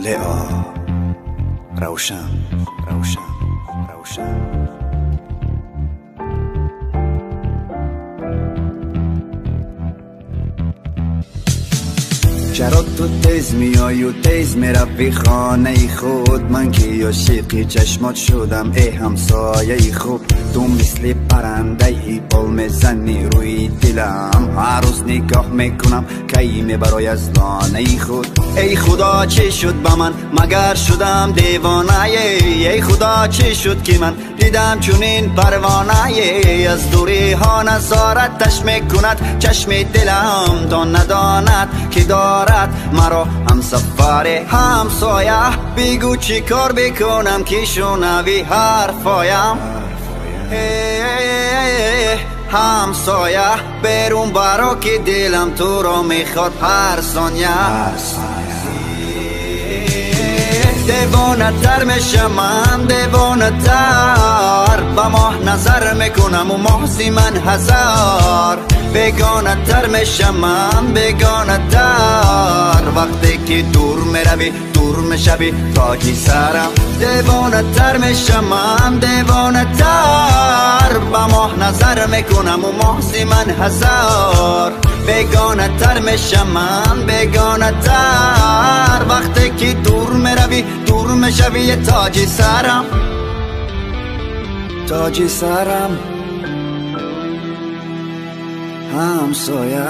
لئا روشن روشن روشن. چرا تو تیز میای و تیز میروی خانه خود؟ من که عاشق چشمات شدم ای همسایه خوب. تو مثل پرنده ای پل میزنی روی دلم، هر روز نگاه میکنم کی برای از لانه خود. ای خدا چی شد با من مگر شدم دیوانه؟ ای خدا چی شد که من دیدم چونین پروانه؟ از دوری ها نظارتش میکند چشم دلم، تا نداند که دارد مرا همسفر همسایه. بگو چی کار بکنم که شنوی حرفایم؟ همسایه برون برا که دلم تو را میخواد هر ثانیه. دیوانه تر میشم من، دیوانه تر با ماه نظر میکنم و محضی من هزار. بیگانه تر میشم من، بیگانه تر وقتی که دور میروی دور میشوی تاجی سرم. دیوانه تر میشم من، دیوانه تر با ماه نظر میکنم و محضی من هزار. بیگانه تر میشم من، بیگانه تر وقتی که دور میروی دور میشوی تاجی سرم، تاجی سرم همسایه.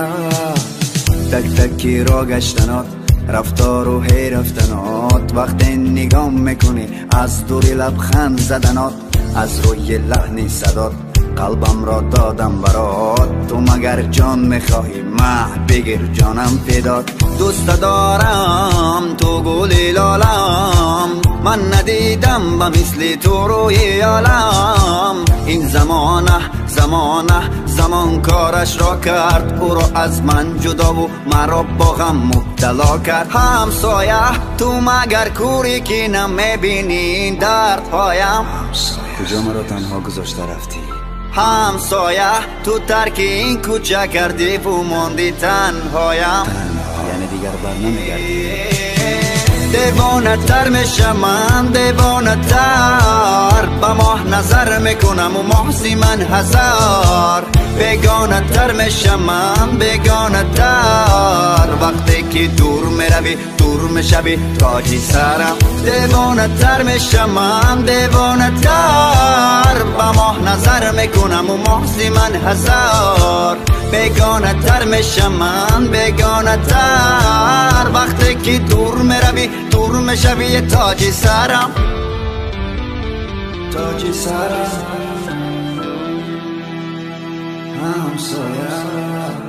تک تکی را گشتنات رفتار و هی رفتنات، وقتی نگاه میکنی از دوری لبخند زدنات، از روی لحن صدات قلبم را دادم برات. تو مگر جان میخواهی مه بگیر جانم فدات. دوست دارم تو گل لالم، من ندیدم با مثل تو روی عالم. این زمان کارش را کرد، او را از من جدا و مرا با غم مبتلا کرد. همسایه تو مگر کوری که نمیبینی این دردهایم؟ کجا مرا تنها گذاشته رفتی؟ همسایه تو ترک این کوچه کردی و ماندی تنهایم، یعنی دیگر بر نمیگردی. دیوانه تر میشم من، دیوانه تر با ماه نظر میکنم و محضی من هزار. بیگانه تر میشم من، بیگانه تر وقتی که دور میروی دور میشوی تاجی سرم. دیوانه تر میشم من، دیوانه تر با ماه نظر میکنم و محضی من هزار. بیگانه تر میشم من، بیگانه تر وقتی که دور میروی دور میشوی تاجی سرم، تاجی سرم همسایه.